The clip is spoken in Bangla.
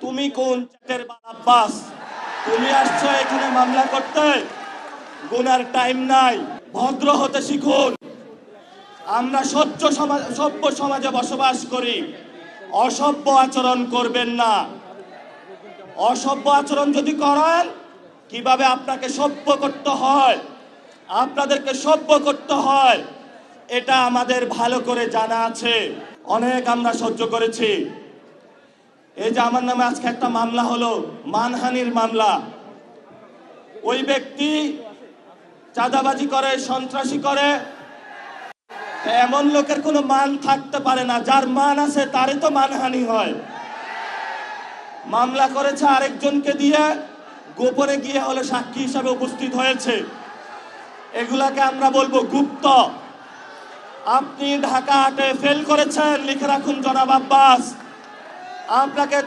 তুমি কোন চ্যাটের বাল আব্বাস? তুমি আসছো এখানে মামলা করতে? গুনার টাইম নাই, ভদ্র হতে শিখুন। আমরা সভ্য সমাজে বসবাস করি, অসভ্য আচরণ করবেন না। অসভ্য আচরণ যদি করেন, কিভাবে আপনাকে সভ্য করতে হয়, আপনাদেরকে সভ্য করতে হয়, এটা আমাদের ভালো করে জানা আছে। অনেক আমরা সহ্য করেছি। এই যে আমার নামে আজকে একটা মামলা হলো, মানহানির মামলা। ওই ব্যক্তি চাঁদাবাজি করে, সন্ত্রাসী করে। এমন লোকের কোনো মান থাকতে পারে না, যার মান আছে তারই তো মানহানি হয়। মামলা করেছে আরেকজনকে দিয়ে, গোপনে গিয়ে হলে সাক্ষী হিসাবে উপস্থিত হয়েছে। এগুলাকে আমরা বলবো গুপ্ত। আপনি ঢাকা ৮-এ ফেল করেছেন, লিখে রাখুন জনাব আব্বাস। আপনাকে